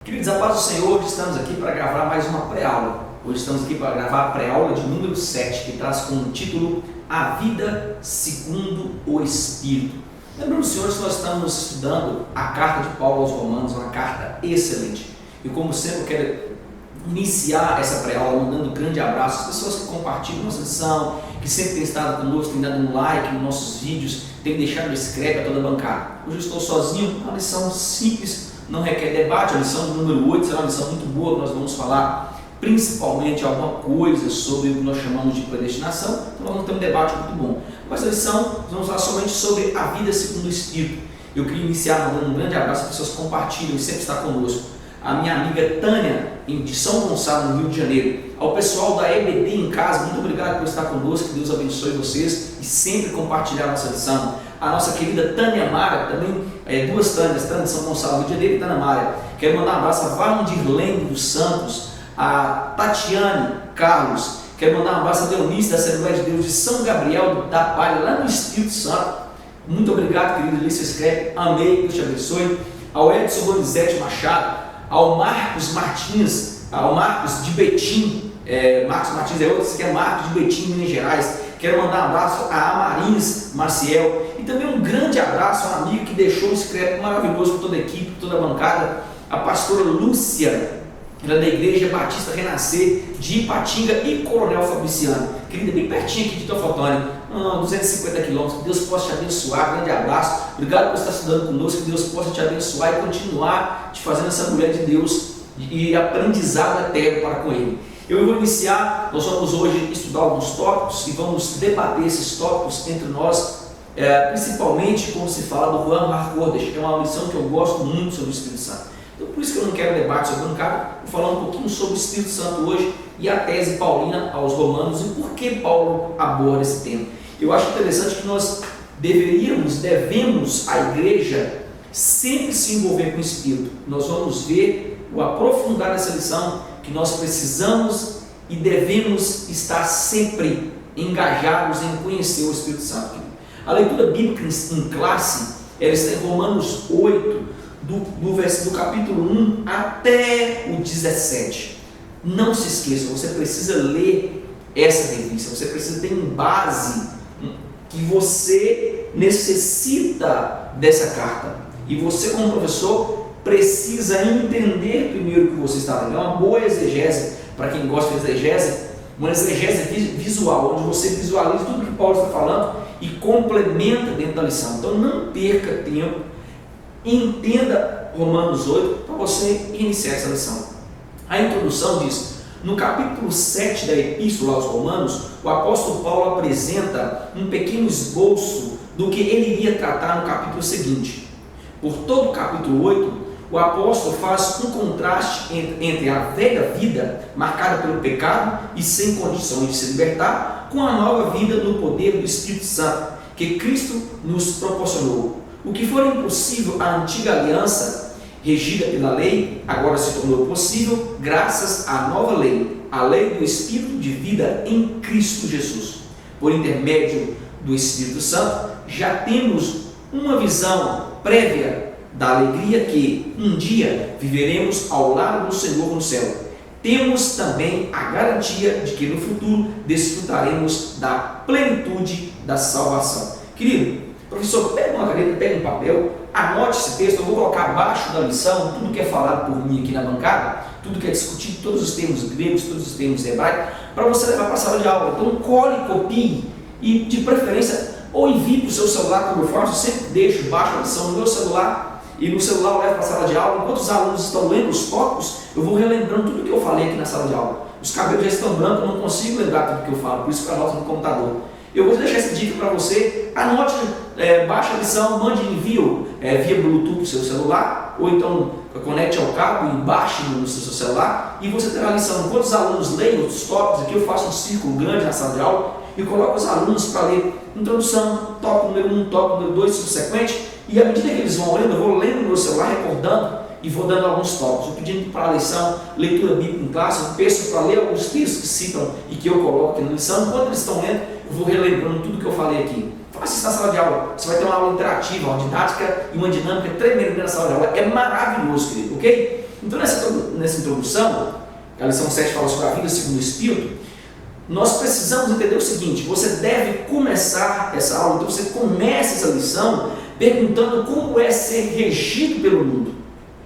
Queridos, a paz do Senhor, estamos aqui para gravar mais uma pré-aula. Hoje estamos aqui para gravar a pré-aula de número 7, que traz como título A Vida Segundo o Espírito. Lembrando, senhores, que nós estamos estudando a carta de Paulo aos Romanos, uma carta excelente. E como sempre, eu quero iniciar essa pré-aula mandando um grande abraço às pessoas que compartilham nossa lição, que sempre têm estado conosco, têm dado um like nos nossos vídeos, têm deixado inscrito a toda a bancada. Hoje eu estou sozinho, uma lição simples, não requer debate. A lição de número 8 será uma lição muito boa, que nós vamos falar principalmente alguma coisa sobre o que nós chamamos de predestinação, então nós vamos ter um debate muito bom. Mas a lição, nós vamos falar somente sobre a vida segundo o Espírito. Eu queria iniciar mandando um grande abraço às pessoas que compartilham e sempre estão conosco. A minha amiga Tânia, de São Gonçalo, no Rio de Janeiro. Ao pessoal da EBD em casa, muito obrigado por estar conosco, que Deus abençoe vocês e sempre compartilhar a nossa lição. A nossa querida Tânia Mara, também, duas Tânias, Tânia de São Gonçalo, Rio de Janeiro e Tânia Mara. Quero mandar um abraço a Valdirlene dos Santos, a Tatiane Carlos. Quero mandar um abraço a Deonice da Assembleia de Deus de São Gabriel da Palha, lá no Espírito Santo. Muito obrigado, querido Lícia Escreve, amei, Deus te abençoe. Ao Edson Donizete Machado, ao Marcos Martins, ao Marcos de Betim, Marcos Martins é outro, que é Marcos de Betim, Minas Gerais. Quero mandar um abraço a Amarins Maciel e também um grande abraço a uma amiga que deixou um escrito maravilhoso para toda a equipe, para toda a bancada, a pastora Lúcia, ela é da Igreja Batista Renascer de Ipatinga e Coronel Fabriciano, querida, bem pertinho aqui de Teofotone, 250 quilômetros. Que Deus possa te abençoar, grande abraço, obrigado por estar estudando conosco, que Deus possa te abençoar e continuar te fazendo essa mulher de Deus e aprendizado eterno para com Ele. Eu vou iniciar, nós vamos hoje estudar alguns tópicos e vamos debater esses tópicos entre nós, principalmente como se fala do Juan Marcordes, que é uma lição que eu gosto muito sobre o Espírito Santo. Então por isso que eu não quero debate sobre o bancada, vou falar um pouquinho sobre o Espírito Santo hoje e a tese paulina aos Romanos e por que Paulo aborda esse tema. Eu acho interessante que nós devemos, a igreja, sempre se envolver com o Espírito. Nós vamos ver o aprofundar dessa lição, que nós precisamos e devemos estar sempre engajados em conhecer o Espírito Santo. A leitura bíblica em classe, ela está em Romanos 8, do capítulo 1 até o 17. Não se esqueça, você precisa ler essa revista, você precisa ter em base que você necessita dessa carta. E você, como professor, precisa entender primeiro o que você está lendo. É uma boa exegese, para quem gosta de exegese, uma exegese visual, onde você visualiza tudo que Paulo está falando e complementa dentro da lição. Então não perca tempo, entenda Romanos 8 para você iniciar essa lição. A introdução diz: no capítulo 7 da Epístola aos Romanos, o apóstolo Paulo apresenta um pequeno esboço do que ele iria tratar no capítulo seguinte. Por todo o capítulo 8, o apóstolo faz um contraste entre a velha vida, marcada pelo pecado e sem condições de se libertar, com a nova vida no poder do Espírito Santo, que Cristo nos proporcionou. O que for impossível à antiga aliança, regida pela lei, agora se tornou possível graças à nova lei, a lei do Espírito de vida em Cristo Jesus. Por intermédio do Espírito Santo, já temos uma visão prévia da alegria que um dia viveremos ao lado do Senhor no céu. Temos também a garantia de que no futuro desfrutaremos da plenitude da salvação. Querido, professor, pega uma caneta, pega um papel, anote esse texto. Eu vou colocar abaixo da lição tudo que é falado por mim aqui na bancada, tudo que é discutido, todos os termos gregos, todos os termos hebraicos, para você levar para a sala de aula. Então cole, copie e, de preferência, ou envie para o seu celular, como eu faço, eu sempre deixo baixo a lição no meu celular e no celular eu levo para a sala de aula. Enquanto os alunos estão lendo os tópicos, eu vou relembrando tudo que eu falei aqui na sala de aula. Os cabelos já estão brancos, eu não consigo lembrar tudo que eu falo, por isso que eu anoto no computador. Eu vou deixar essa dica para você: anote, baixe a lição, mande envio via Bluetooth para o seu celular, ou então conecte ao cabo e baixe no seu celular, e você terá a lição. Enquanto os alunos leem os tópicos, aqui eu faço um círculo grande na sala de aula e coloco os alunos para ler introdução, tópico número 1, tópico número 2, subsequente, e à medida que eles vão lendo, eu vou lendo no meu celular, recordando e vou dando alguns tópicos. Eu pedindo para a lição, leitura bíblica em classe, eu peço para ler alguns textos que citam e que eu coloco aqui na lição. Enquanto eles estão lendo, eu vou relembrando tudo que eu falei aqui. Faça isso na sala de aula, você vai ter uma aula interativa, uma didática e uma dinâmica tremenda na sala de aula. É maravilhoso, querido, ok? Então, nessa introdução, a lição 7 fala sobre a vida segundo o Espírito, nós precisamos entender o seguinte: você deve começar essa aula, então você começa essa lição perguntando como é ser regido pelo mundo.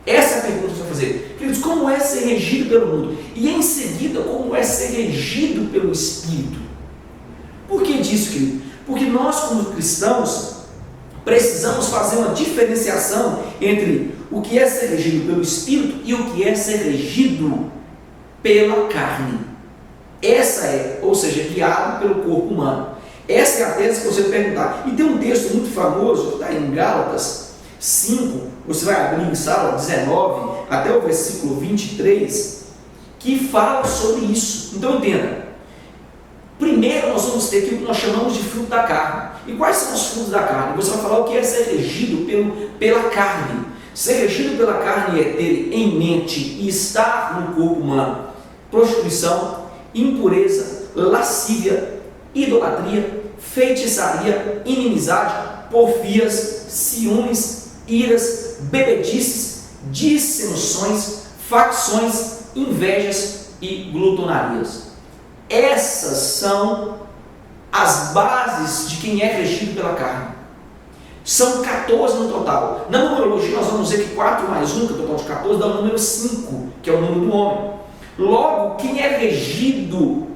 Essa é a pergunta que você vai fazer. Queridos, como é ser regido pelo mundo? E em seguida, como é ser regido pelo Espírito? Por que disso, querido? Porque nós, como cristãos, precisamos fazer uma diferenciação entre o que é ser regido pelo Espírito e o que é ser regido pela carne. Essa é, ou seja, guiado pelo corpo humano. Essa é a tese que você vai perguntar. E tem um texto muito famoso, que está em Gálatas 5, você vai abrir em sala 19, até o versículo 23, que fala sobre isso. Então entenda. Primeiro nós vamos ter aquilo que nós chamamos de fruto da carne. E quais são os frutos da carne? Você vai falar o que é ser regido pela carne. Ser regido pela carne é ter em mente e estar no corpo humano prostituição, impureza, lascívia, idolatria, feitiçaria, inimizade, porfias, ciúmes, iras, bebedices, dissensões, facções, invejas e glutonarias. Essas são as bases de quem é regido pela carne. São 14 no total. Na numerologia nós vamos dizer que 4 mais 1, que é o total de 14, dá o número 5, que é o número do homem. Logo, quem é regido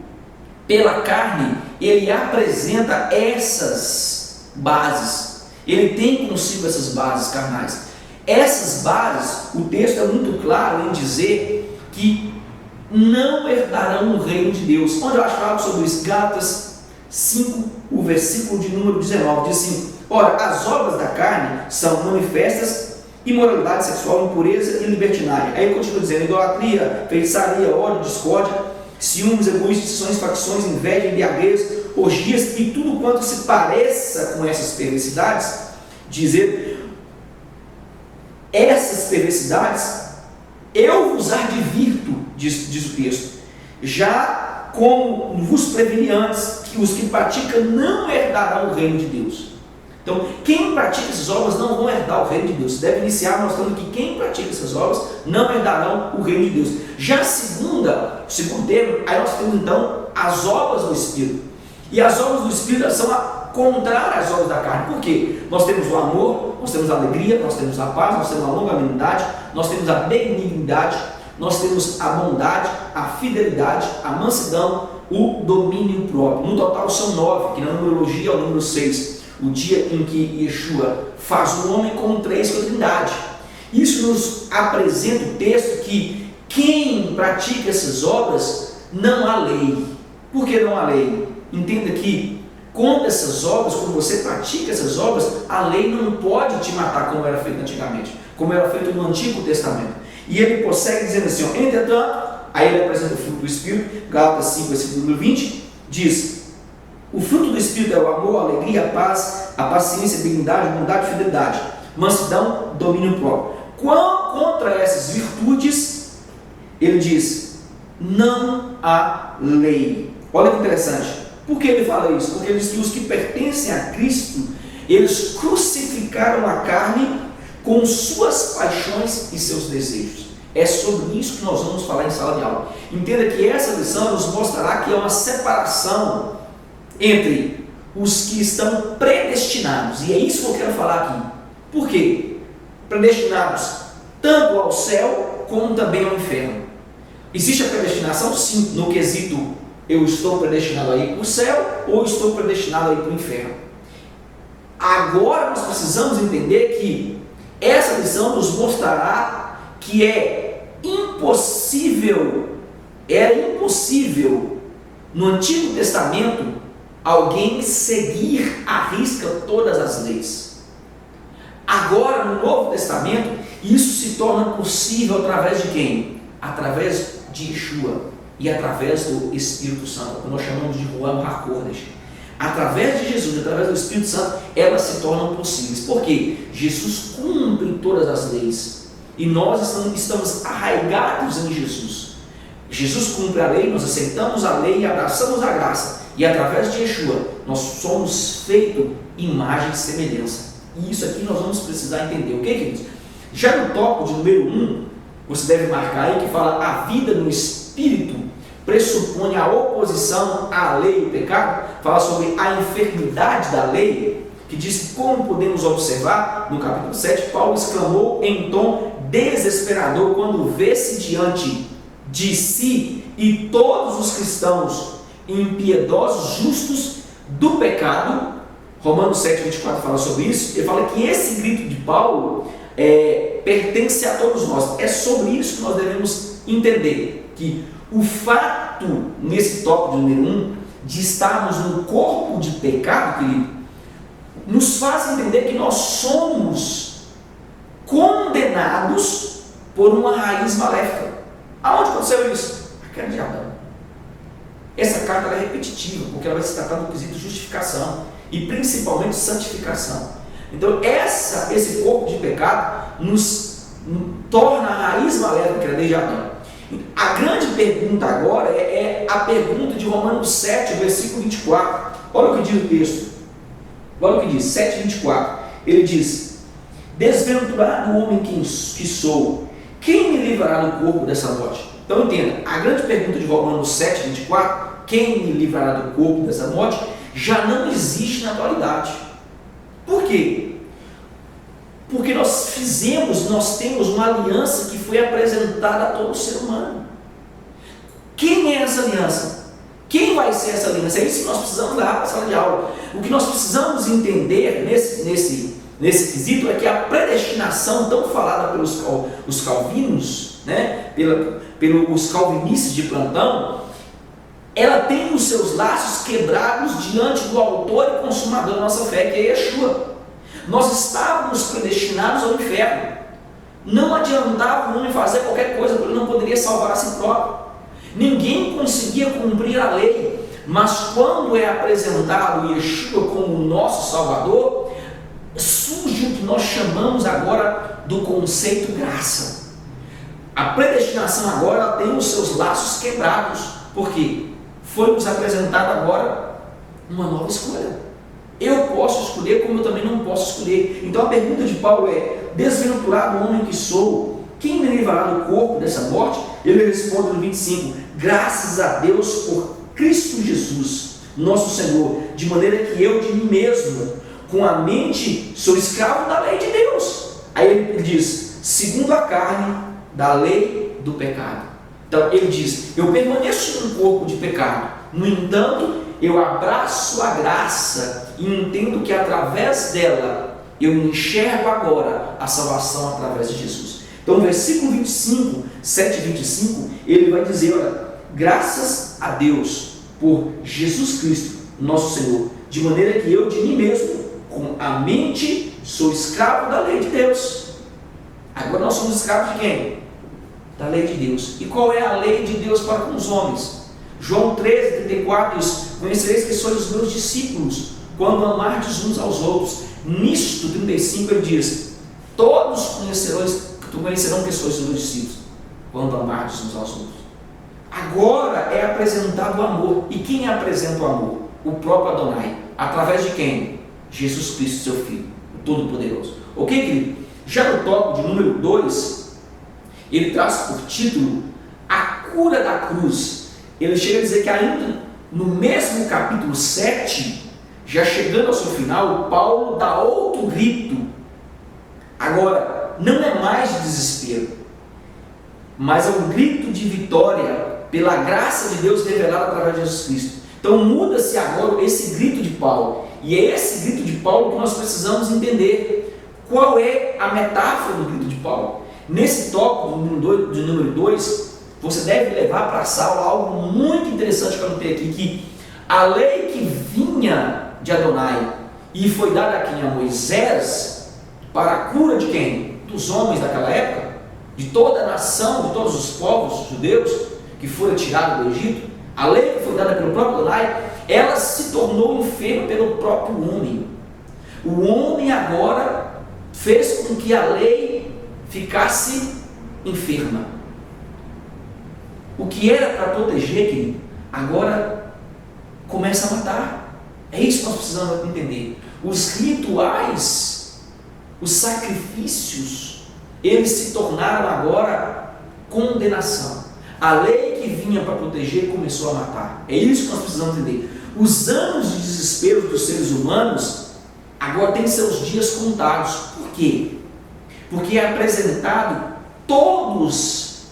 pela carne, ele apresenta essas bases. Ele tem consigo essas bases carnais. Essas bases, o texto é muito claro em dizer que não herdarão o reino de Deus. Onde eu acho falado sobre isso? Gálatas 5, o versículo de número 19, diz assim: ora, as obras da carne são manifestas: imoralidade sexual, impureza e libertinária. Aí continua dizendo: idolatria, feitiçaria, ódio, discórdia, ciúmes, egoísmo, dissensões, facções, inveja, embriaguez, orgias e tudo quanto se pareça com essas perversidades. Dizer, essas perversidades eu vos advirto, diz o texto, já como vos preveni antes, que os que praticam não herdarão o reino de Deus. Então, quem pratica essas obras não vão herdar o reino de Deus. Você deve iniciar mostrando que quem pratica essas obras não herdarão o reino de Deus. Já segundo termo, aí nós temos então as obras do Espírito. E as obras do Espírito são contrárias às obras da carne. Por quê? Nós temos o amor, nós temos a alegria, nós temos a paz, nós temos a longanimidade, nós temos a benignidade, nós temos a bondade, a fidelidade, a mansidão, o domínio próprio. No total são 9, que na numerologia é o número 6. O dia em que Yeshua faz o homem como 3 com a Trindade. Isso nos apresenta o texto que quem pratica essas obras não há lei. Por que não há lei? Entenda que quando você pratica essas obras, a lei não pode te matar como era feito antigamente, como era feito no Antigo Testamento. E ele prossegue dizendo assim: entretanto, aí ele apresenta o fruto do Espírito, Gálatas 5, versículo 20, diz: o fruto do Espírito é o amor, a alegria, a paz, a paciência, a benignidade, bondade, fidelidade, mansidão, domínio próprio. Contra essas virtudes, ele diz, não há lei. Olha que interessante. Por que ele fala isso? Porque ele diz que os que pertencem a Cristo, eles crucificaram a carne com suas paixões e seus desejos. É sobre isso que nós vamos falar em sala de aula. Entenda que essa lição nos mostrará que é uma separação entre os que estão predestinados, e é isso que eu quero falar aqui. Por quê? Predestinados tanto ao céu como também ao inferno. Existe a predestinação? Sim, no quesito eu estou predestinado a ir para o céu ou estou predestinado a ir para o inferno. Agora nós precisamos entender que essa lição nos mostrará que era impossível no Antigo Testamento alguém seguir à risca todas as leis. Agora, no Novo Testamento, isso se torna possível através de quem? Através de Yeshua e através do Espírito Santo, que nós chamamos de Ruach HaKodesh. Através de Jesus, através do Espírito Santo, elas se tornam possíveis. Por quê? Jesus cumpre todas as leis e nós estamos arraigados em Jesus. Jesus cumpre a lei, nós aceitamos a lei e abraçamos a graça. E através de Yeshua, nós somos feitos imagem e semelhança. E isso aqui nós vamos precisar entender. O que, queridos? Já no tópico de número 1, você deve marcar aí, que fala: a vida no Espírito pressupõe a oposição à lei e o pecado. Fala sobre a enfermidade da lei, que diz: como podemos observar no capítulo 7, Paulo exclamou em tom desesperador quando vê-se diante de si e todos os cristãos impiedosos, justos do pecado. Romanos 7,24 fala sobre isso. Ele fala que esse grito de Paulo pertence a todos nós. É sobre isso que nós devemos entender, que o fato, nesse tópico número 1, de estarmos no corpo de pecado, querido, nos faz entender que nós somos condenados por uma raiz maléfica. Aonde aconteceu isso? A queda de Adão. Essa carta é repetitiva, porque ela vai se tratar do quesito justificação e principalmente santificação. Então esse corpo de pecado nos torna a raiz maléfica, que era desde Adão. A grande pergunta agora é a pergunta de Romanos 7, versículo 24. Olha o que diz o texto. Olha o que diz, 7,24. Ele diz: desventurado o homem que sou, quem me livrará do corpo dessa morte? Então entenda, a grande pergunta de Romanos 7,24, quem me livrará do corpo dessa morte, já não existe na atualidade. Por quê? Porque nós temos uma aliança que foi apresentada a todo ser humano. Quem é essa aliança? Quem vai ser essa aliança? É isso que nós precisamos levar para a sala de aula. O que nós precisamos entender nesse quesito é que a predestinação, tão falada pelos os calvinos, né, pelos calvinistas de plantão, ela tem os seus laços quebrados diante do autor e consumador da nossa fé, que é Yeshua. Nós estávamos predestinados ao inferno. Não adiantava o homem fazer qualquer coisa, porque ele não poderia salvar a si próprio. Ninguém conseguia cumprir a lei, mas quando é apresentado Yeshua como o nosso Salvador, surge o que nós chamamos agora do conceito graça. A predestinação agora tem os seus laços quebrados, porque foi nos apresentado agora uma nova escolha. Eu posso escolher, como eu também não posso escolher. Então a pergunta de Paulo é: desventurado o homem que sou, quem me livrará do corpo dessa morte? Ele responde no 25: graças a Deus por Cristo Jesus, nosso Senhor, de maneira que eu de mim mesmo, com a mente, sou escravo da lei de Deus. Aí ele diz: segundo a carne, da lei do pecado. Então ele diz: eu permaneço no corpo de pecado, no entanto, eu abraço a graça e entendo que através dela eu enxergo agora a salvação através de Jesus. Então, no versículo 25, 7,25, ele vai dizer: olha, graças a Deus por Jesus Cristo, nosso Senhor, de maneira que eu de mim mesmo, com a mente, sou escravo da lei de Deus. Agora nós somos escravos de quem? Da lei de Deus. E qual é a lei de Deus para com os homens? João 13,34 diz: conhecereis que sois os meus discípulos, quando amardes uns aos outros. Nisto, 35, ele diz: todos conhecerão que sois os meus discípulos, quando amardes uns aos outros. Agora é apresentado o amor. E quem apresenta o amor? O próprio Adonai. Através de quem? Jesus Cristo, seu Filho, o Todo-Poderoso. Ok, querido? Já no tópico de número 2, ele traz por título a cura da cruz. Ele chega a dizer que ainda no mesmo capítulo 7, já chegando ao seu final, Paulo dá outro grito. Agora, não é mais de desespero, mas é um grito de vitória pela graça de Deus revelada através de Jesus Cristo. Então muda-se agora esse grito de Paulo, e é esse grito de Paulo que nós precisamos entender. Qual é a metáfora do grito de Paulo? Nesse tópico de número 2, você deve levar para a sala algo muito interessante que eu anotei aqui, que a lei que vinha de Adonai e foi dada aqui a Moisés, para a cura de quem? Dos homens daquela época, de toda a nação, de todos os povos judeus que foram tirados do Egito. A lei que foi dada pelo próprio Adonai, ela se tornou enferma pelo próprio homem. O homem agora fez com que a lei ficasse enferma. O que era para proteger, querido, agora começa a matar. É isso que nós precisamos entender. Os rituais, os sacrifícios, eles se tornaram agora condenação. A lei que vinha para proteger começou a matar. É isso que nós precisamos entender. Os anos de desespero dos seres humanos agora têm seus dias contados. Por quê? Porque é apresentado a todos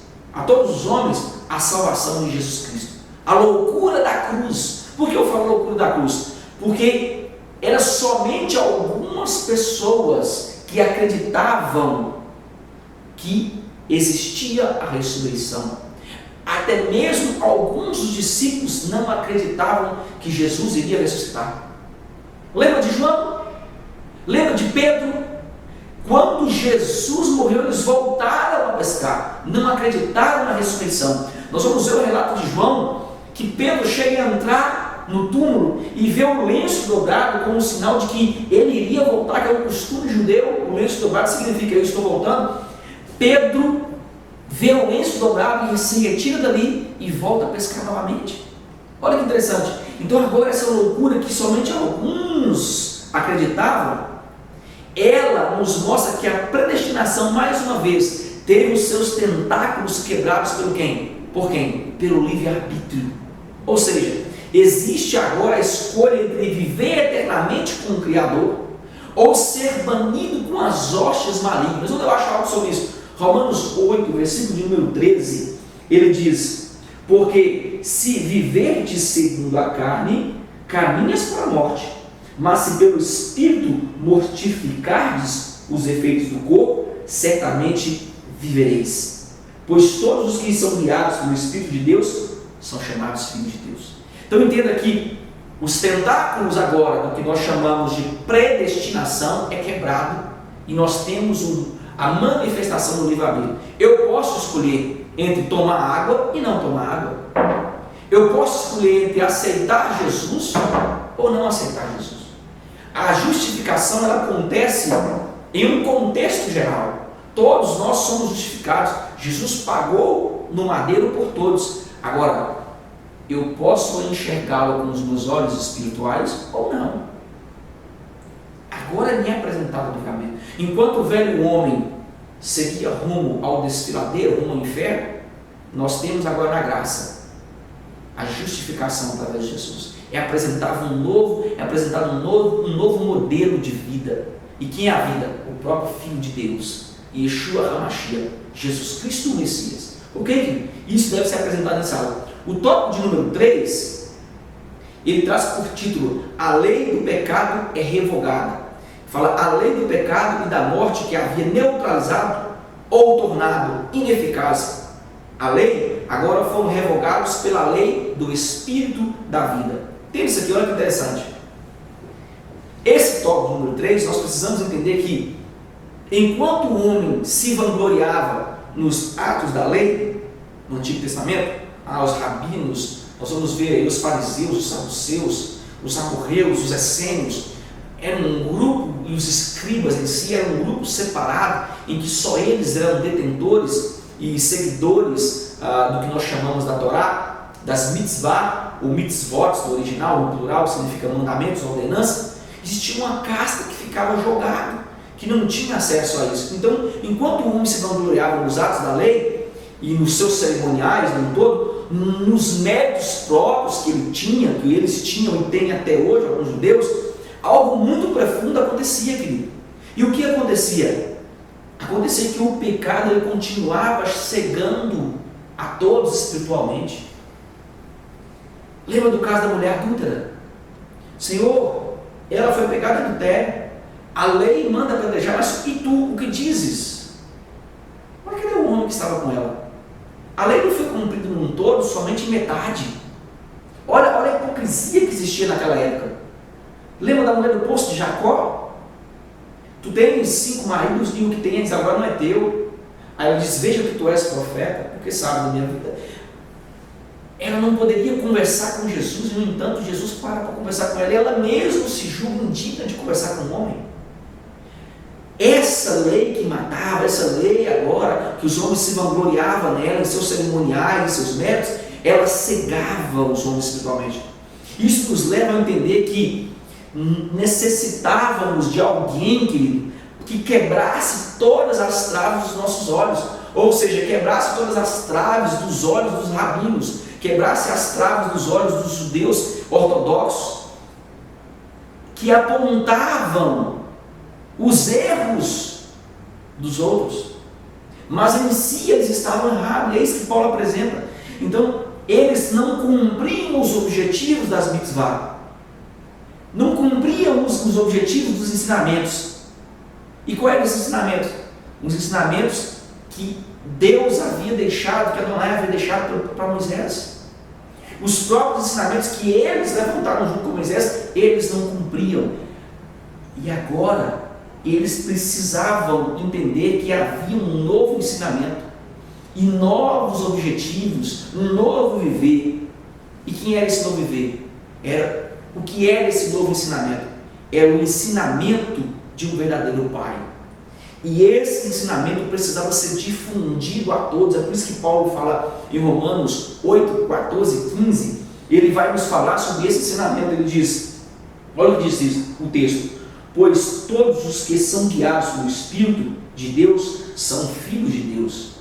os homens a salvação de Jesus Cristo. A loucura da cruz. Por que eu falo loucura da cruz? Porque era somente algumas pessoas que acreditavam que existia a ressurreição. Até mesmo alguns dos discípulos não acreditavam que Jesus iria ressuscitar. Lembra de João? Lembra de Pedro? Quando Jesus morreu, eles voltaram a pescar, não acreditaram na ressurreição. Nós vamos ver o relato de João, que Pedro chega a entrar no túmulo e vê o lenço dobrado como um sinal de que ele iria voltar, que é o costume judeu. O lenço dobrado significa: eu estou voltando. Pedro vê o lenço dobrado e se retira dali e volta a pescar novamente. Olha que interessante. Então agora essa loucura que somente alguns acreditavam, ela nos mostra que a predestinação, mais uma vez, teve os seus tentáculos quebrados pelo quem? Por quem? Pelo livre-arbítrio. Ou seja, existe agora a escolha entre viver eternamente com o Criador ou ser banido com as hostes malignas. Onde eu acho algo sobre isso? Romanos 8, versículo de número 13, ele diz: porque se viverdes segundo a carne, caminhas para a morte, mas se pelo Espírito mortificardes os efeitos do corpo, certamente vivereis. Pois todos os que são guiados pelo Espírito de Deus são chamados filhos de Deus. Então entenda que os tentáculos agora do que nós chamamos de predestinação é quebrado e nós temos a manifestação do livre-arbítrio. Eu posso escolher entre tomar água e não tomar água. Eu posso escolher entre aceitar Jesus ou não aceitar Jesus. A justificação ela acontece em um contexto geral. Todos nós somos justificados. Jesus pagou no madeiro por todos. Agora, eu posso enxergá-lo com os meus olhos espirituais ou não. Agora me é apresentado o livre-arbítrio. Enquanto o velho homem seguia rumo ao desfiladeiro, rumo ao inferno, nós temos agora na graça a justificação através de Jesus. É apresentado um novo modelo de vida. E quem é a vida? O próprio Filho de Deus, Yeshua HaMashiach, Jesus Cristo o Messias. Ok? Isso deve ser apresentado nessa aula. O tópico de número 3, ele traz por título: a lei do pecado é revogada. Fala a lei do pecado e da morte que havia neutralizado ou tornado ineficaz a lei, agora foram revogados pela lei do Espírito da vida. Tem isso aqui, olha que interessante. Esse tópico número 3, nós precisamos entender que enquanto o homem se vangloriava nos atos da lei, no Antigo Testamento, os rabinos, nós vamos ver aí os fariseus, os saduceus, os amorreus, os essênios, era um grupo, e os escribas em si eram um grupo separado, em que só eles eram detentores e seguidores do que nós chamamos da Torá, das mitzvah, ou mitzvot do original, no plural, que significa mandamentos, ordenança. Existia uma casta que ficava jogado, que não tinha acesso a isso. Então, enquanto o homem se vangloriava nos atos da lei, e nos seus cerimoniais, no todo, nos méritos próprios que ele tinha, que eles tinham e têm até hoje, alguns judeus, algo muito profundo acontecia, querido. E o que acontecia? Acontecia que o pecado ele continuava cegando a todos espiritualmente. Lembra do caso da mulher adúltera? Senhor, ela foi pegada em adultério, a lei manda apedrejar, mas e tu, o que dizes? Mas cadê o homem que estava com ela? A lei não foi cumprida num todo, somente em metade. Olha a hipocrisia que existia naquela época. Lembra da mulher do poço de Jacó? Tu tens 5 maridos e o que tens agora não é teu. Aí ela diz: veja que tu és profeta, porque sabe da minha vida. Ela não poderia conversar com Jesus, e no entanto Jesus para conversar com ela, e ela mesmo se julga indigna de conversar com um homem. Essa lei que matava, essa lei agora, que os homens se vangloriavam nela, em seus cerimoniais, em seus méritos, ela cegava os homens espiritualmente. Isso nos leva a entender que necessitávamos de alguém, querido, que quebrasse todas as travas dos nossos olhos. ou seja, quebrasse todas as traves dos olhos dos rabinos, quebrasse as traves dos olhos dos judeus ortodoxos, que apontavam os erros dos outros, mas em si eles estavam errados. É isso que Paulo apresenta. Então, eles não cumpriam os objetivos das mitzvah, não cumpriam os objetivos dos ensinamentos. E qual eram os ensinamentos? Os ensinamentos que Deus havia deixado, que Adonai havia deixado para Moisés. Os próprios ensinamentos que eles levantaram junto com Moisés, eles não cumpriam. E agora, eles precisavam entender que havia um novo ensinamento e novos objetivos, um novo viver. E quem era esse novo viver? O que era esse novo ensinamento? Era o ensinamento de um verdadeiro Pai. E esse ensinamento precisava ser difundido a todos. É por isso que Paulo fala em Romanos 8, 14 e 15, ele vai nos falar sobre esse ensinamento. Ele diz, olha o que diz isso, o texto: pois todos os que são guiados pelo Espírito de Deus são filhos de Deus.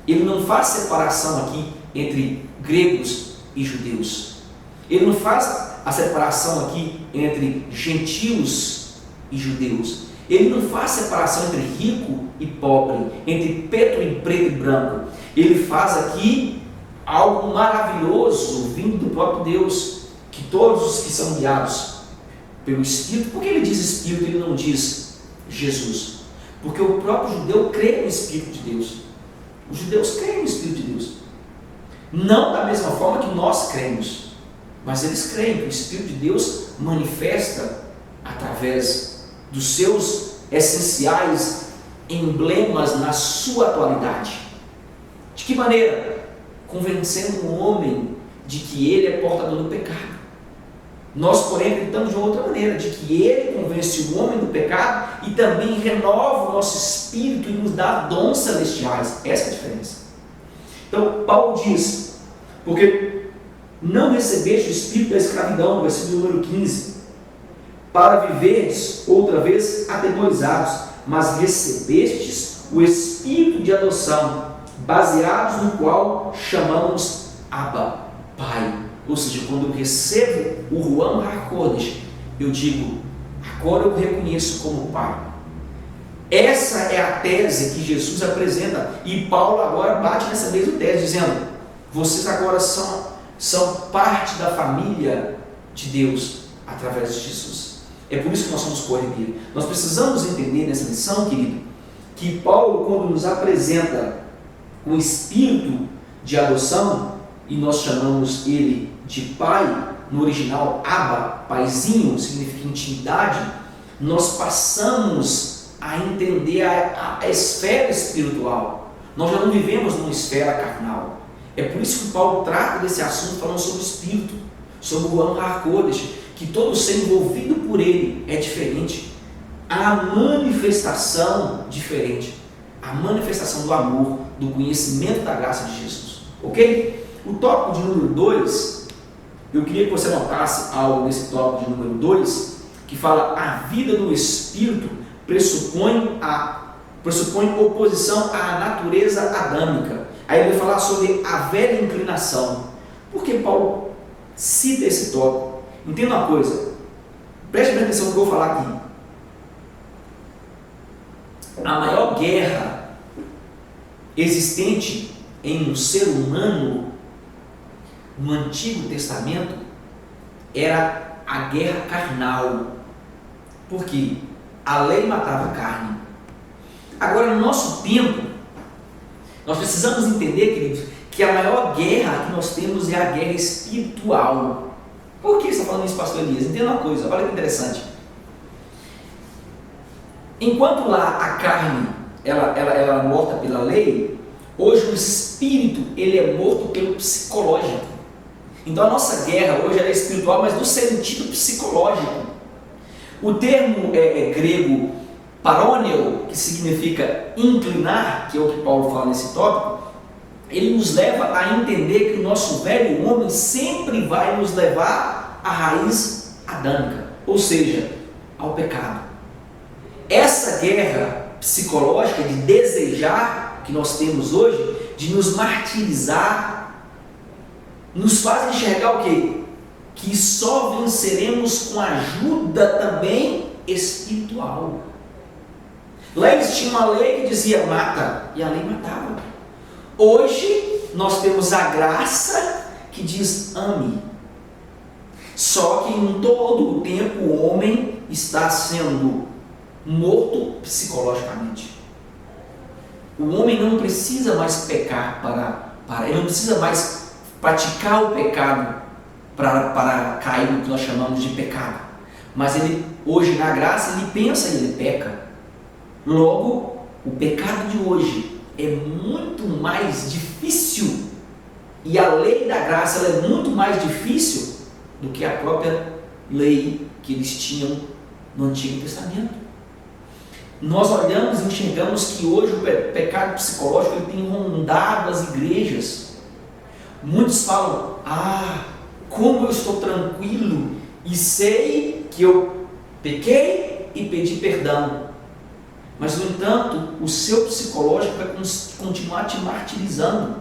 Ele não faz separação aqui entre gregos e judeus. Ele não faz a separação aqui entre gentios e judeus. Ele não faz separação entre rico e pobre, entre preto e branco. Ele faz aqui algo maravilhoso vindo do próprio Deus, que todos os que são guiados pelo Espírito. Por que ele diz Espírito, ele não diz Jesus? Porque o próprio judeu crê no Espírito de Deus. Os judeus creem no Espírito de Deus, não da mesma forma que nós cremos, mas eles creem que o Espírito de Deus manifesta através dos seus essenciais emblemas na sua atualidade. De que maneira? Convencendo o homem de que ele é portador do pecado. Nós, porém, acreditamos de outra maneira, de que ele convence o homem do pecado e também renova o nosso espírito e nos dá dons celestiais. Essa é a diferença. Então, Paulo diz, porque não recebeste o espírito da escravidão, versículo número 15, para viverdes outra vez atemorizados, mas recebestes o espírito de adoção, baseados no qual chamamos Abba, Pai. Ou seja, quando eu recebo o Ruach HaKodesh, eu digo, agora eu reconheço como Pai. Essa é a tese que Jesus apresenta, e Paulo agora bate nessa mesma tese, dizendo, vocês agora são parte da família de Deus, através de Jesus. É por isso que nós somos co-herdeiros. Nós precisamos entender nessa lição, querido, que Paulo, quando nos apresenta o espírito de adoção, e nós chamamos ele de Pai, no original Abba, Paizinho, significa intimidade, nós passamos a entender a esfera espiritual. Nós já não vivemos numa esfera carnal. É por isso que Paulo trata desse assunto falando sobre o Espírito, sobre o Ruach HaKodesh, que todo ser envolvido por ele é diferente. A manifestação diferente, a manifestação do amor, do conhecimento da graça de Jesus. Ok? O tópico de número 2, eu queria que você notasse algo nesse tópico de número 2, que fala a vida do Espírito pressupõe oposição à natureza adâmica. Aí ele vai falar sobre a velha inclinação. Por que Paulo cita esse tópico? Entenda uma coisa, preste bem atenção no que eu vou falar aqui. A maior guerra existente em um ser humano no Antigo Testamento era a guerra carnal. Por quê? A lei matava a carne. Agora, no nosso tempo, nós precisamos entender, queridos, que a maior guerra que nós temos é a guerra espiritual. Por que você está falando isso, pastor Elias? Entenda uma coisa, olha que interessante. Enquanto lá a carne ela é morta pela lei, hoje o espírito ele é morto pelo psicológico. Então a nossa guerra hoje é espiritual, mas no sentido psicológico. O termo grego paroneo, que significa inclinar, que é o que Paulo fala nesse tópico, ele nos leva a entender que o nosso velho homem sempre vai nos levar à raiz adâmica, ou seja, ao pecado. Essa guerra psicológica de desejar que nós temos hoje, de nos martirizar, nos faz enxergar o quê? Que só venceremos com ajuda também espiritual. Lá existia uma lei que dizia mata, e a lei matava. Hoje nós temos a graça que diz ame. Só que em todo o tempo o homem está sendo morto psicologicamente. O homem não precisa mais pecar ele não precisa mais praticar o pecado para cair no que nós chamamos de pecado. Mas ele, hoje na graça, ele pensa e ele peca. Logo, o pecado de hoje é muito mais difícil, e a lei da graça ela é muito mais difícil do que a própria lei que eles tinham no Antigo Testamento. Nós olhamos e enxergamos que hoje o pecado psicológico ele tem rondado as igrejas. Muitos falam, como eu estou tranquilo e sei que eu pequei e pedi perdão. Mas, no entanto, o seu psicológico vai continuar te martirizando.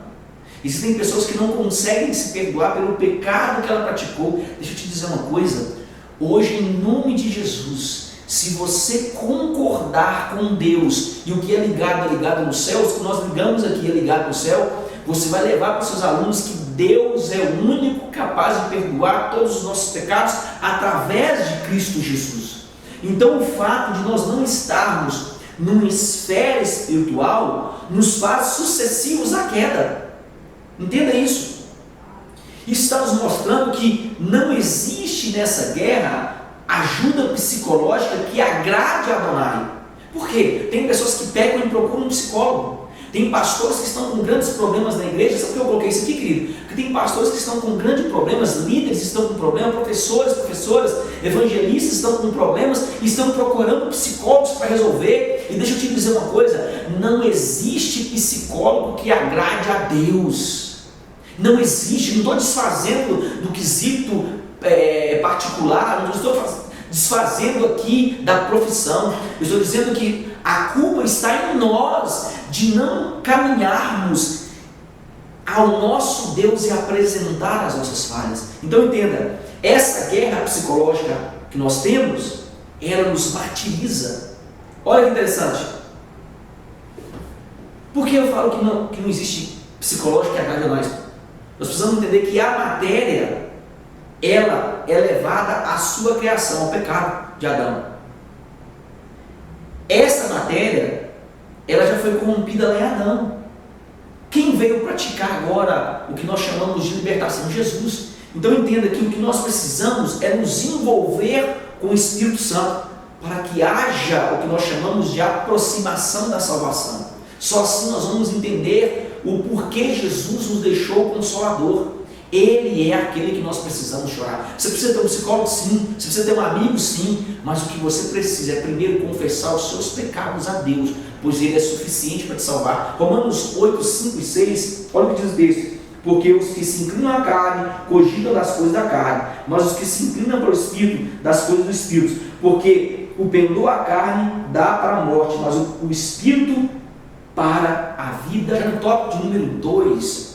Existem pessoas que não conseguem se perdoar pelo pecado que ela praticou. Deixa eu te dizer uma coisa. Hoje, em nome de Jesus, se você concordar com Deus, e o que é ligado no céu, o que nós ligamos aqui é ligado no céu, você vai levar para os seus alunos que Deus é o único capaz de perdoar todos os nossos pecados através de Cristo Jesus. Então, o fato de nós não estarmos numa esfera espiritual nos faz sucessivos à queda. Entenda isso. Isso está nos mostrando que não existe nessa guerra ajuda psicológica que agrade a Adonai. Por quê? Tem pessoas que pecam e procuram um psicólogo. Tem pastores que estão com grandes problemas na igreja. Sabe por que eu coloquei isso aqui, querido? Porque tem pastores que estão com grandes problemas, líderes estão com problemas, professoras, evangelistas estão com problemas e estão procurando psicólogos para resolver. E deixa eu te dizer uma coisa, não existe psicólogo que agrade a Deus. Não existe, não estou desfazendo do quesito particular, não estou desfazendo aqui da profissão. Eu estou dizendo que a culpa está em nós de não caminharmos ao nosso Deus e apresentar as nossas falhas. Então entenda, essa guerra psicológica que nós temos, ela nos martiriza. Olha que interessante. Por que eu falo que não existe psicológico que agrade a nós? Nós precisamos entender que a matéria, ela é levada à sua criação, ao pecado de Adão. Essa matéria, ela já foi corrompida lá em Adão. Quem veio praticar agora o que nós chamamos de libertação? Jesus. Então entenda que o que nós precisamos é nos envolver com o Espírito Santo, para que haja o que nós chamamos de aproximação da salvação. Só assim nós vamos entender o porquê Jesus nos deixou o Consolador. Ele é aquele que nós precisamos chorar. Você precisa ter um psicólogo? Sim. Você precisa ter um amigo? Sim. Mas o que você precisa é primeiro confessar os seus pecados a Deus, pois Ele é suficiente para te salvar. Romanos 8, 5 e 6, olha o que diz o texto. Porque os que se inclinam à carne, cogitam das coisas da carne, mas os que se inclinam para o Espírito, das coisas do Espírito. Porque o pendor à carne dá para a morte, mas o Espírito para a vida. Já no tópico de número 2,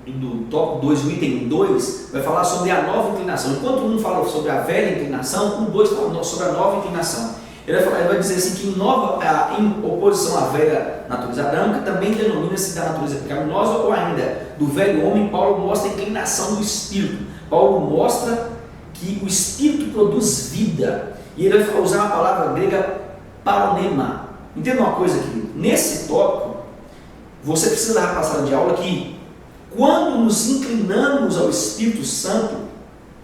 do tópico 2, o item 2, vai falar sobre a nova inclinação. Enquanto um fala sobre a velha inclinação, o 2 fala sobre a nova inclinação. Ele vai dizer assim que em oposição à velha natureza adâmica, também denomina-se da natureza pecaminosa, ou ainda do velho homem. Paulo mostra a inclinação do Espírito. Paulo mostra que o Espírito produz vida. E ele vai usar a palavra grega paronema. Entenda uma coisa, querido. Nesse tópico, você precisa dar a sala de aula que quando nos inclinamos ao Espírito Santo,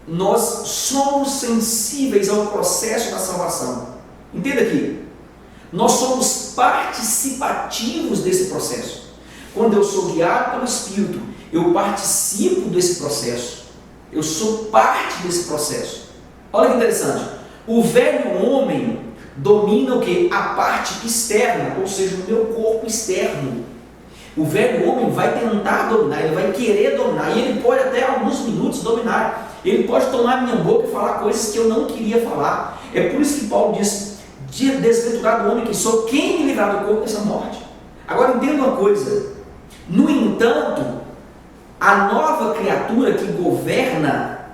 nós somos sensíveis ao processo da salvação. Entenda aqui, nós somos participativos desse processo. Quando eu sou guiado pelo Espírito, eu participo desse processo. Eu sou parte desse processo. Olha que interessante. O velho homem domina o que? A parte externa, ou seja, o meu corpo externo. O velho homem vai tentar dominar, ele vai querer dominar, e ele pode até alguns minutos dominar. Ele pode tomar minha boca e falar coisas que eu não queria falar. É por isso que Paulo diz: desventurado homem que sou, quem me livrar do corpo dessa morte? Agora entenda uma coisa, no entanto, a nova criatura que governa,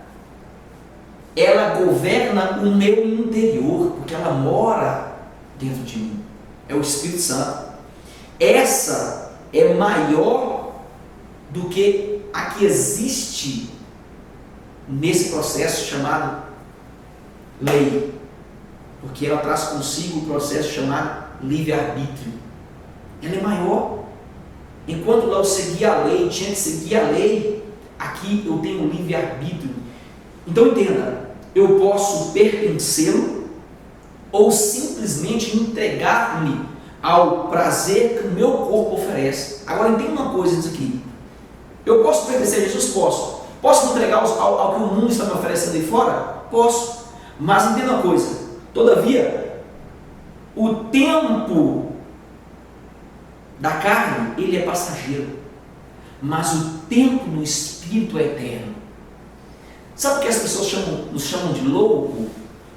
ela governa o meu interior, porque ela mora dentro de mim, é o Espírito Santo. Essa é maior do que a que existe nesse processo chamado lei, porque ela traz consigo o processo chamado livre-arbítrio. Ela é maior. Enquanto lá eu seguia a lei, tinha que seguir a lei, aqui eu tenho livre-arbítrio. Então entenda, eu posso pertencê-lo ou simplesmente entregar-me ao prazer que o meu corpo oferece. Agora entenda uma coisa disso aqui. Eu posso pertencer a Jesus? Posso. Posso me entregar ao que o mundo está me oferecendo aí fora? Posso. Mas entenda uma coisa, todavia, o tempo da carne, ele é passageiro, mas o tempo do Espírito é eterno. Sabe por que as pessoas nos chamam de louco?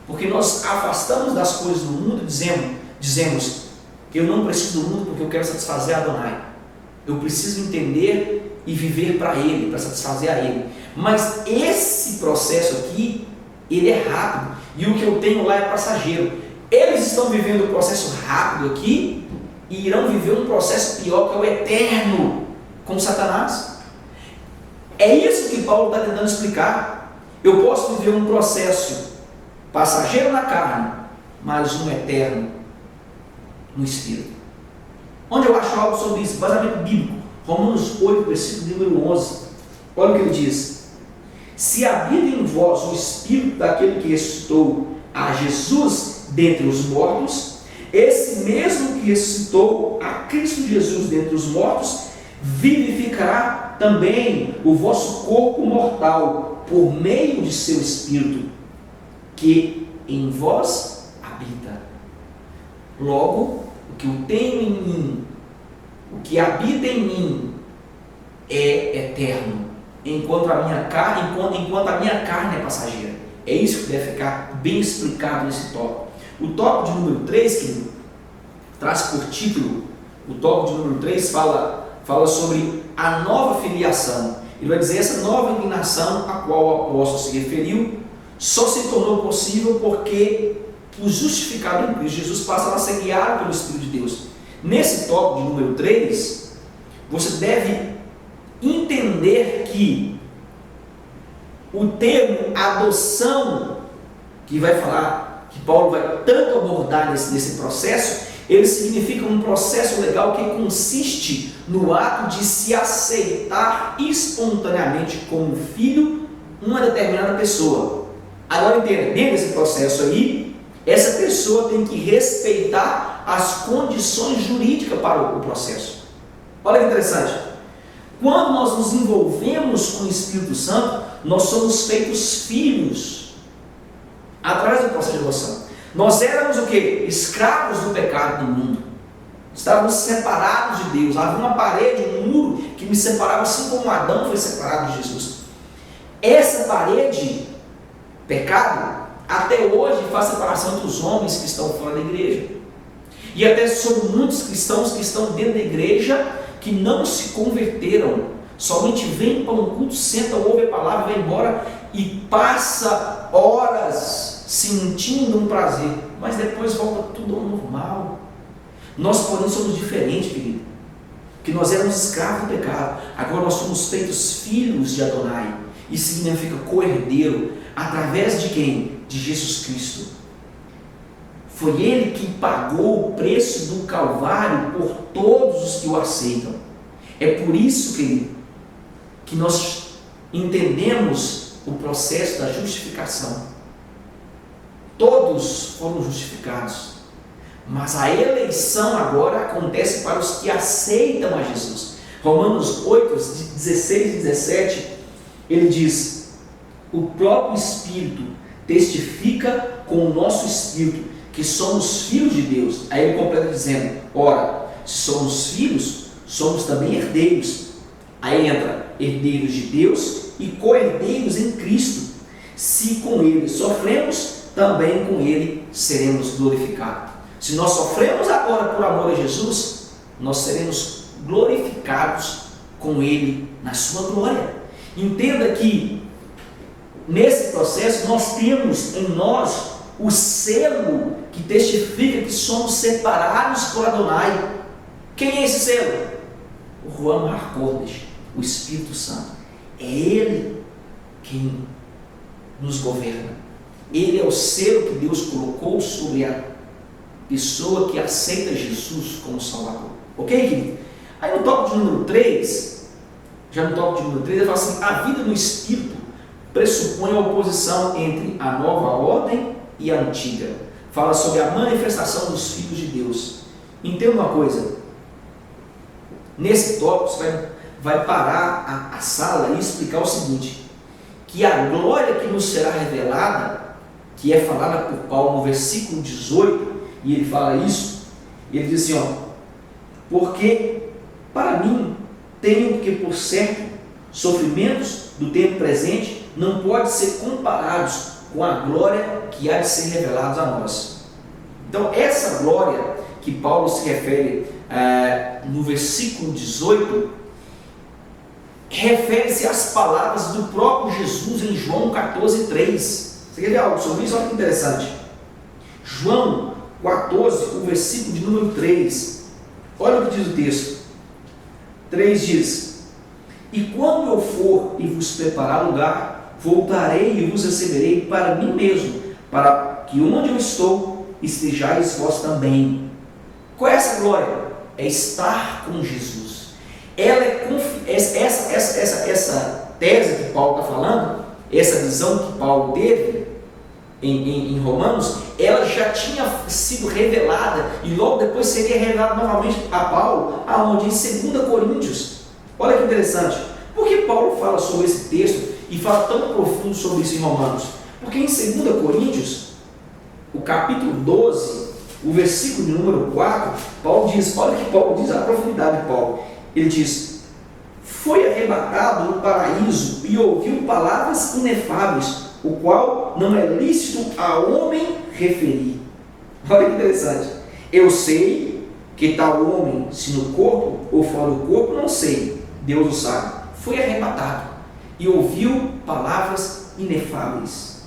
Porque nós afastamos das coisas do mundo e dizemos, eu não preciso do mundo porque eu quero satisfazer a Adonai. Eu preciso entender e viver para Ele, para satisfazer a Ele. Mas esse processo aqui, ele é rápido, e o que eu tenho lá é passageiro. Eles estão vivendo o processo rápido aqui, e irão viver um processo pior, que é o eterno, com Satanás. É isso que Paulo está tentando explicar. Eu posso viver um processo passageiro na carne, mas um eterno no Espírito. Onde eu acho algo sobre isso? Vazamento bíblico, Romanos 8, versículo número 11. Olha o que ele diz: se habita em vós o Espírito daquele que ressuscitou a Jesus dentre os mortos, esse mesmo que ressuscitou a Cristo Jesus dentre os mortos, vivificará também o vosso corpo mortal, por meio de seu Espírito, que em vós habita. Logo, o que eu tenho em mim, o que habita em mim, é eterno, enquanto a minha carne é passageira. É isso que deve ficar bem explicado nesse tópico. O tópico de número 3, que traz por título, o tópico de número 3 fala sobre a nova filiação. Ele vai dizer, essa nova inclinação a qual o apóstolo se referiu, só se tornou possível porque o justificado em Cristo Jesus passa a ser guiado pelo Espírito de Deus. Nesse tópico de número 3, você deve entender que o termo adoção, que vai falar, que Paulo vai tanto abordar nesse processo, ele significa um processo legal que consiste no ato de se aceitar espontaneamente como filho uma determinada pessoa. Agora entenda, dentro desse processo aí, essa pessoa tem que respeitar as condições jurídicas para o processo. Olha que interessante. Quando nós nos envolvemos com o Espírito Santo, nós somos feitos filhos através do processo de adoção. Nós éramos o quê? Escravos do pecado do mundo. Estávamos separados de Deus. Havia uma parede, um muro que me separava, assim como Adão foi separado de Jesus. Essa parede, pecado, até hoje faz separação entre os homens que estão fora da igreja. E até sobre muitos cristãos que estão dentro da igreja que não se converteram. Somente vem para um culto, senta, ouve a palavra, vai embora e passa horas sentindo um prazer, mas depois volta tudo ao normal. Nós, porém, somos diferentes, querido, que nós éramos escravos do pecado, agora nós somos feitos filhos de Adonai. Isso significa co-herdeiro, através de quem? De Jesus Cristo. Foi Ele que pagou o preço do Calvário por todos os que o aceitam. É por isso, querido, que nós entendemos o processo da justificação. Todos foram justificados, mas a eleição agora acontece para os que aceitam a Jesus. Romanos 8, 16 e 17, ele diz: o próprio Espírito testifica com o nosso Espírito que somos filhos de Deus. Aí ele completa dizendo: ora, se somos filhos, somos também herdeiros. Aí entra herdeiros de Deus e co-herdeiros em Cristo. Se com Ele sofremos, também com Ele seremos glorificados. Se nós sofremos agora por amor a Jesus, nós seremos glorificados com Ele na sua glória. Entenda que nesse processo nós temos em nós o selo que testifica que somos separados por Adonai. Quem é esse selo? O Ruach HaKodesh, o Espírito Santo. É Ele quem nos governa. Ele é o selo que Deus colocou sobre a pessoa que aceita Jesus como Salvador. Ok, querido? Aí no tópico de número 3, ele fala assim: a vida no Espírito pressupõe a oposição entre a nova ordem e a antiga. Fala sobre a manifestação dos filhos de Deus. Entenda uma coisa, nesse tópico você vai parar a sala e explicar o seguinte, que a glória que nos será revelada, que é falada por Paulo no versículo 18, e ele fala isso, ele diz assim, porque para mim tenho que, por certo, sofrimentos do tempo presente não podem ser comparados com a glória que há de ser revelada a nós. Então essa glória que Paulo se refere no versículo 18, refere-se às palavras do próprio Jesus em João 14:3. Você quer ver algo sobre isso? Olha que interessante. João 14, o versículo de número 3. Olha o que diz o texto. 3 diz: e quando eu for e vos preparar lugar, voltarei e vos receberei para mim mesmo, para que onde eu estou, estejais vós também. Qual é essa glória? É estar com Jesus. Ela essa tese que Paulo está falando, essa visão que Paulo teve em Romanos, ela já tinha sido revelada e logo depois seria revelada novamente a Paulo, aonde? Em 2 Coríntios. Olha que interessante. Por que Paulo fala sobre esse texto e fala tão profundo sobre isso em Romanos? Porque em 2 Coríntios, o capítulo 12, o versículo de número 4, Paulo diz, olha que Paulo diz, a profundidade de Paulo. Ele diz: foi arrebatado no paraíso e ouviu palavras inefáveis, o qual não é lícito a homem referir. Olha que interessante. Eu sei que tal homem, se no corpo ou fora do corpo, não sei, Deus o sabe. Foi arrebatado e ouviu palavras inefáveis.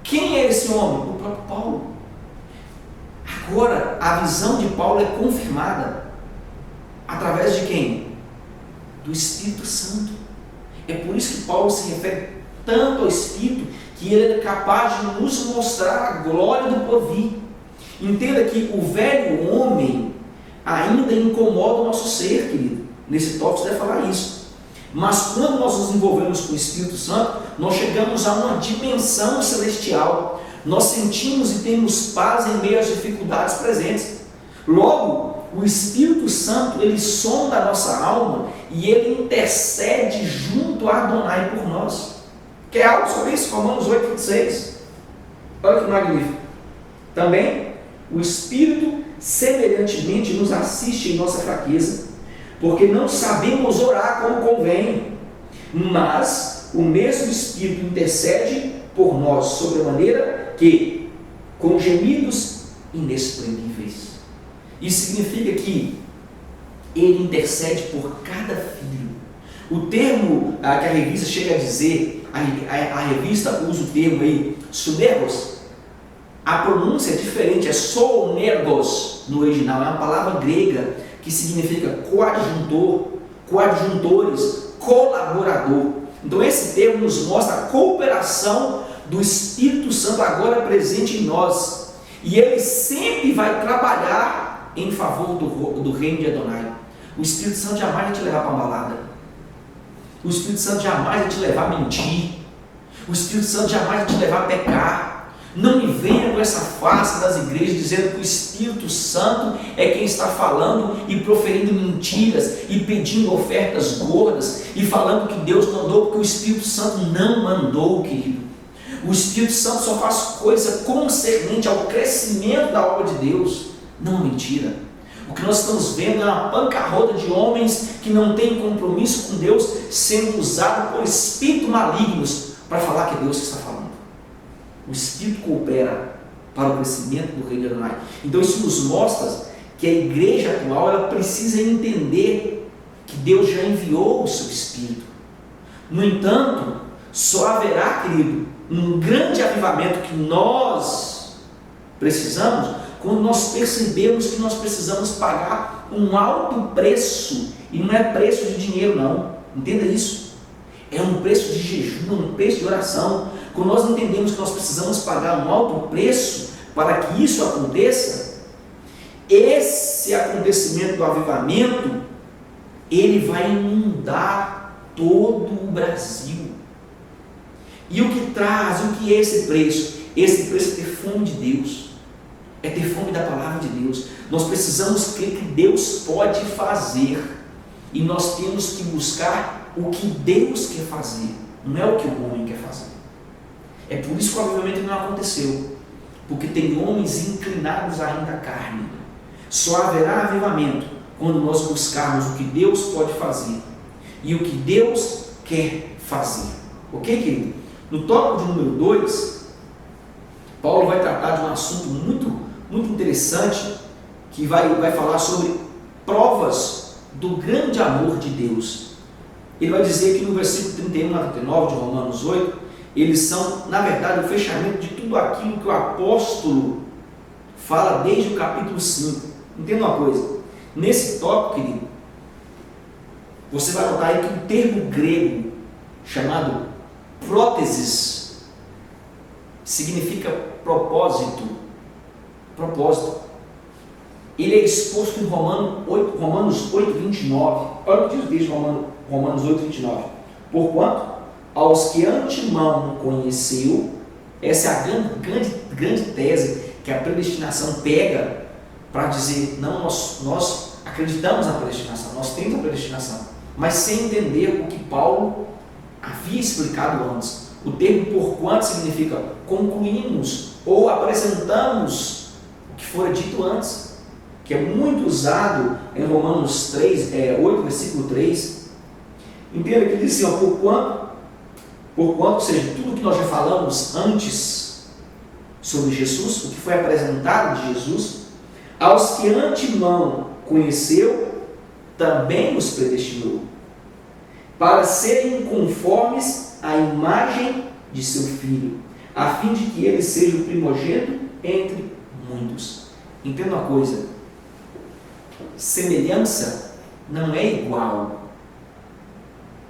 Quem é esse homem? O próprio Paulo. Agora, a visão de Paulo é confirmada através de quem? Do Espírito Santo. É por isso que Paulo se refere tanto ao Espírito, que ele é capaz de nos mostrar a glória do porvir. Entenda que o velho homem ainda incomoda o nosso ser, querido. Nesse tópico você deve falar isso. Mas quando nós nos envolvemos com o Espírito Santo, nós chegamos a uma dimensão celestial. Nós sentimos e temos paz em meio às dificuldades presentes. Logo, o Espírito Santo, ele sonda a nossa alma e ele intercede junto a Adonai por nós. Quer algo sobre isso? Romanos 8:26. Olha que magnífico. Também, o Espírito semelhantemente nos assiste em nossa fraqueza, porque não sabemos orar como convém, mas o mesmo Espírito intercede por nós sobremaneira que, com gemidos inexprimíveis. Isso significa que ele intercede por cada filho. O termo que a revista chega a dizer, a revista usa o termo aí, sunergos, a pronúncia é diferente, é sonergos no original, é uma palavra grega que significa coadjuntor, coadjuntores, colaborador. Então esse termo nos mostra a cooperação do Espírito Santo agora presente em nós, e ele sempre vai trabalhar em favor do reino de Adonai. O Espírito Santo jamais vai te levar para uma balada, o Espírito Santo jamais vai te levar a mentir, o Espírito Santo jamais vai te levar a pecar. Não me venha com essa farsa das igrejas dizendo que o Espírito Santo é quem está falando e proferindo mentiras e pedindo ofertas gordas e falando que Deus mandou, porque o Espírito Santo não mandou, querido. O Espírito Santo só faz coisa concernente ao crescimento da obra de Deus, não mentira. O que nós estamos vendo é uma bancarrota de homens que não têm compromisso com Deus, sendo usado por espíritos malignos para falar que é Deus que está falando. O Espírito coopera para o crescimento do reino de Adonai. Então isso nos mostra que a igreja atual ela precisa entender que Deus já enviou o seu Espírito. No entanto, só haverá, querido, um grande avivamento que nós precisamos quando nós percebemos que nós precisamos pagar um alto preço, e não é preço de dinheiro não, entenda isso, é um preço de jejum, um preço de oração. Quando nós entendemos que nós precisamos pagar um alto preço para que isso aconteça, esse acontecimento do avivamento, ele vai inundar todo o Brasil. E o que traz, o que é esse preço? Esse preço é ter fome de Deus, é ter fome da palavra de Deus. Nós precisamos crer que Deus pode fazer, e nós temos que buscar o que Deus quer fazer, não é o que o homem quer fazer. É por isso que o avivamento não aconteceu, porque tem homens inclinados ainda à carne. Só haverá avivamento quando nós buscarmos o que Deus pode fazer e o que Deus quer fazer. Ok, querido? No tópico de número 2, Paulo vai tratar de um assunto muito interessante, que vai falar sobre provas do grande amor de Deus. Ele vai dizer que no versículo 31 a 39 de Romanos 8, eles são, na verdade, o fechamento de tudo aquilo que o apóstolo fala desde o capítulo 5. Entenda uma coisa, nesse tópico, querido, você vai notar aí que o termo grego chamado próteses significa propósito. Ele é exposto em Romanos 8, 29. Olha o que diz Romanos 8, 29. Porquanto aos que antemão conheceu, essa é a grande tese que a predestinação pega para dizer, não, nós acreditamos na predestinação, nós temos a predestinação, mas sem entender o que Paulo havia explicado antes. O termo porquanto significa concluímos ou apresentamos o que fora dito antes, que é muito usado em Romanos 8, versículo 3. Entenda que ele diz assim, porquanto, ou seja, tudo que nós já falamos antes sobre Jesus, o que foi apresentado de Jesus, aos que antemão conheceu, também os predestinou, para serem conformes à imagem de seu Filho, a fim de que ele seja o primogênito entre muitos. Entenda uma coisa, semelhança não é igual.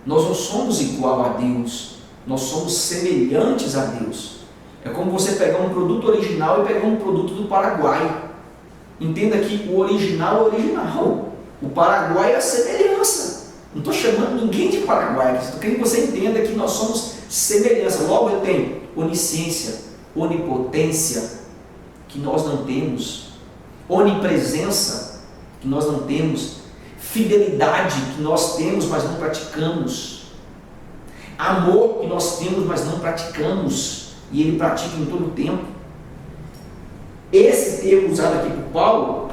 Nós não somos igual a Deus, nós somos semelhantes a Deus. É como você pegar um produto original e pegar um produto do Paraguai. Entenda que o original é original, o Paraguai é a semelhança. Não estou chamando ninguém de Paraguai, estou querendo que você entenda que nós somos semelhança. Logo eu tenho onisciência, onipotência, que nós não temos, onipresença, que nós não temos, fidelidade, que nós temos, mas não praticamos, amor, que nós temos, mas não praticamos, e ele pratica em todo o tempo. Esse termo usado aqui por Paulo,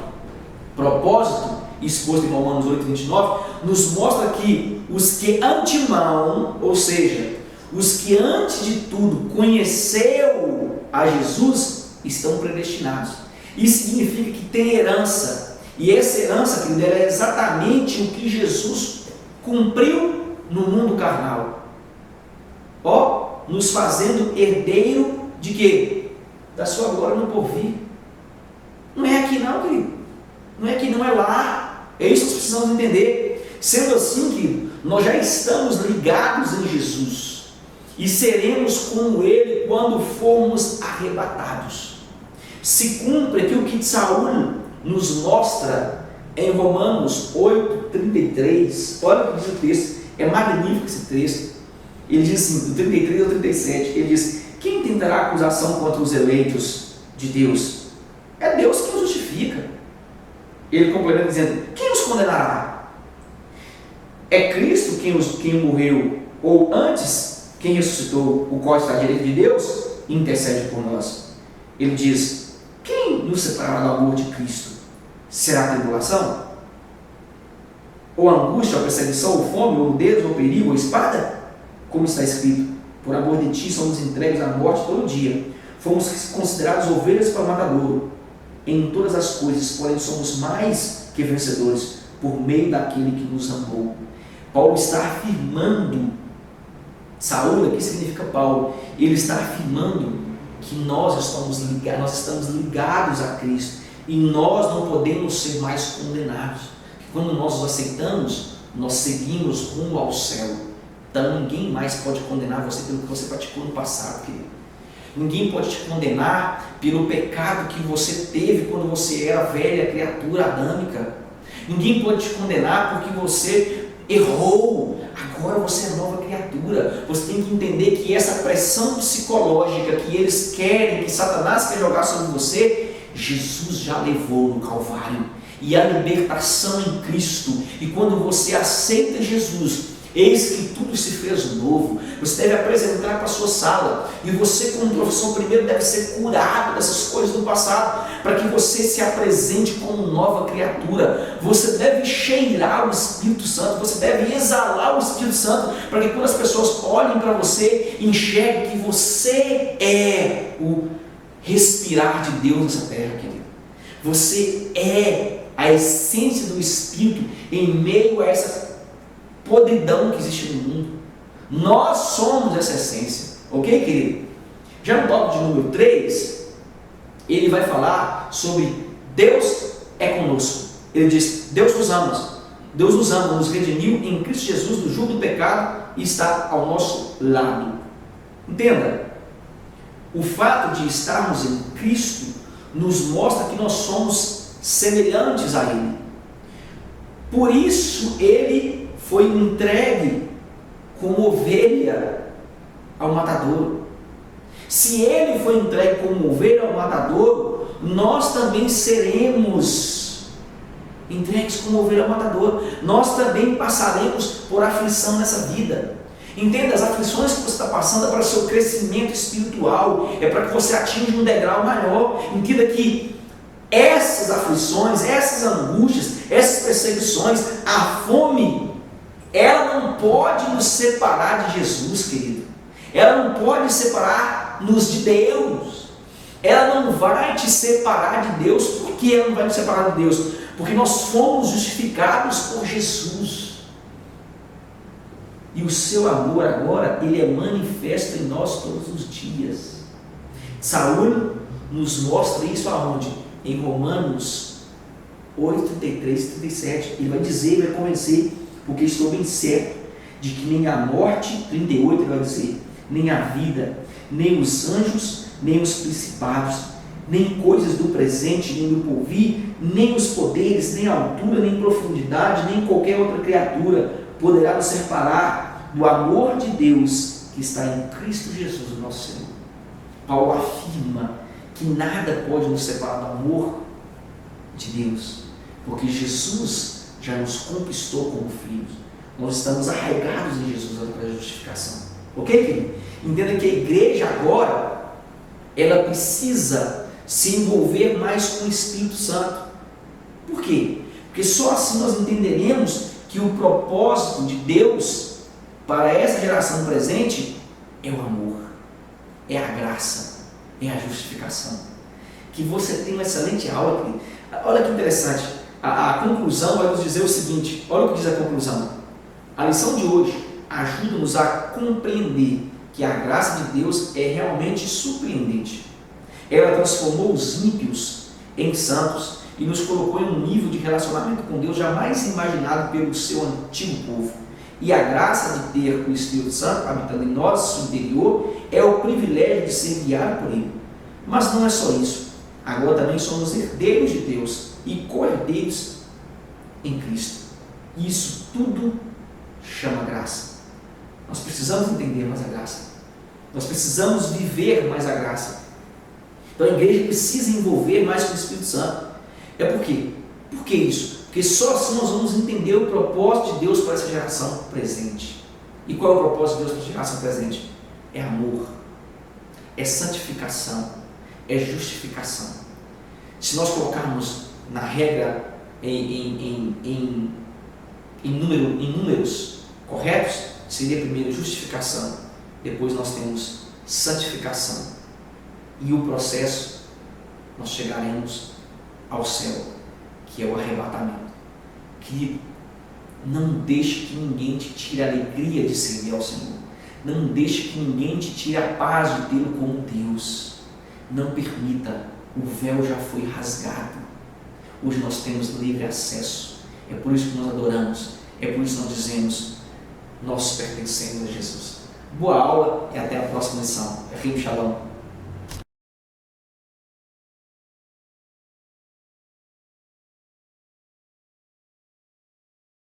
propósito, exposto em Romanos 8, 29, nos mostra que os que antemão, ou seja, os que antes de tudo conheceu a Jesus, estão predestinados. Isso significa que tem herança, e essa herança, querido, é exatamente o que Jesus cumpriu no mundo carnal, nos fazendo herdeiro de quê? Da sua glória no porvir. Não é aqui não, querido, não é aqui não, é lá. É isso que nós precisamos entender. Sendo assim, querido, nós já estamos ligados em Jesus e seremos como Ele quando formos arrebatados. Se cumpre aquilo que Saul nos mostra em Romanos 8, 33. Olha o que diz o texto, é magnífico esse texto. Ele diz assim, do 33 ao 37, ele diz: quem tentará acusação contra os eleitos de Deus? É Deus quem os justifica. Ele complementa dizendo: quem os condenará? É Cristo quem morreu, ou antes, quem ressuscitou, o qual está à direita de Deus, e intercede por nós. Ele diz: quem nos separará do amor de Cristo? Será a tribulação? Ou a angústia, ou a perseguição, ou fome, ou nudez, ou perigo, ou espada? Como está escrito: por amor de ti somos entregues à morte todo dia, fomos considerados ovelhas para o matadouro. em todas as coisas, porém somos mais que vencedores por meio daquele que nos amou. Paulo está afirmando, Saúl aqui significa Paulo, ele está afirmando que nós estamos ligados a Cristo e nós não podemos ser mais condenados. Quando nós os aceitamos, nós seguimos rumo ao céu. Então ninguém mais pode condenar você pelo que você praticou no passado, querido. Ninguém pode te condenar pelo pecado que você teve quando você era velha criatura adâmica. Ninguém pode te condenar porque você errou. Agora você é nova criatura. Você tem que entender que essa pressão psicológica que eles querem, que Satanás quer jogar sobre você, Jesus já levou no Calvário. E a libertação em Cristo. E quando você aceita Jesus, eis que tudo se fez novo. Você deve apresentar para a sua sala. E você, como profissão, primeiro deve ser curado dessas coisas do passado, para que você se apresente como nova criatura. Você deve cheirar o Espírito Santo. Você deve exalar o Espírito Santo, para que quando as pessoas olhem para você, enxerguem que você é o respirar de Deus nessa terra, querido. Você é a essência do Espírito em meio a essa podridão que existe no mundo. Nós somos essa essência, ok, querido? Já no tópico de número 3, ele vai falar sobre Deus é conosco. Ele diz: Deus nos ama. Deus nos ama, nos redimiu em Cristo Jesus do jugo do pecado e está ao nosso lado. Entenda, o fato de estarmos em Cristo nos mostra que nós somos semelhantes a Ele. Por isso Ele foi entregue como ovelha ao matadouro. Se Ele foi entregue como ovelha ao matadouro, nós também seremos entregues como ovelha ao matadouro. Nós também passaremos por aflição nessa vida. Entenda, as aflições que você está passando é para o seu crescimento espiritual, é para que você atinja um degrau maior. Entenda que essas aflições, essas angústias, essas perseguições, a fome, ela não pode nos separar de Jesus, querido. Ela não pode separar-nos de Deus. Ela não vai te separar de Deus. Por que ela não vai te separar de Deus? Porque nós fomos justificados por Jesus. E o seu amor agora, ele é manifesto em nós todos os dias. Saúl nos mostra isso aonde? Em Romanos 8, 33 e 37. Ele vai dizer, vai convencer, porque estou bem certo de que nem a morte, 38 ele vai dizer, nem a vida, nem os anjos, nem os principados, nem coisas do presente, nem do porvir, nem os poderes, nem a altura, nem profundidade, nem qualquer outra criatura poderá nos separar do amor de Deus que está em Cristo Jesus, o nosso Senhor. Paulo afirma que nada pode nos separar do amor de Deus, porque Jesus já nos conquistou como filhos. Nós estamos arraigados em Jesus através da justificação. Ok, querido? Entenda que a igreja agora, ela precisa se envolver mais com o Espírito Santo. Por quê? Porque só assim nós entenderemos que o propósito de Deus para essa geração presente é o amor, é a graça, é a justificação. Que você tenha uma excelente aula aqui. Olha que interessante, a conclusão vai nos dizer o seguinte, olha o que diz a conclusão. A lição de hoje ajuda-nos a compreender que a graça de Deus é realmente surpreendente. Ela transformou os ímpios em santos e nos colocou em um nível de relacionamento com Deus jamais imaginado pelo seu antigo povo. E a graça de ter o Espírito Santo habitando em nosso interior é o privilégio de ser guiado por Ele. Mas não é só isso. Agora também somos herdeiros de Deus e co-herdeiros em Cristo. Isso tudo chama graça. Nós precisamos entender mais a graça. Nós precisamos viver mais a graça. Então a igreja precisa envolver mais com o Espírito Santo. É por quê? Por que isso? Porque só assim nós vamos entender o propósito de Deus para essa geração presente. E qual é o propósito de Deus para essa geração presente? É amor, é santificação, é justificação. Se nós colocarmos na regra em números corretos, seria primeiro justificação, depois nós temos santificação. E o processo, nós chegaremos ao céu, que é o arrebatamento. Querido, não deixe que ninguém te tire a alegria de servir ao Senhor. Não deixe que ninguém te tire a paz de tê-lo como Deus. Não permita, o véu já foi rasgado. Hoje nós temos livre acesso. É por isso que nós adoramos. É por isso que nós dizemos, nós pertencemos a Jesus. Boa aula e até a próxima lição. Shalom.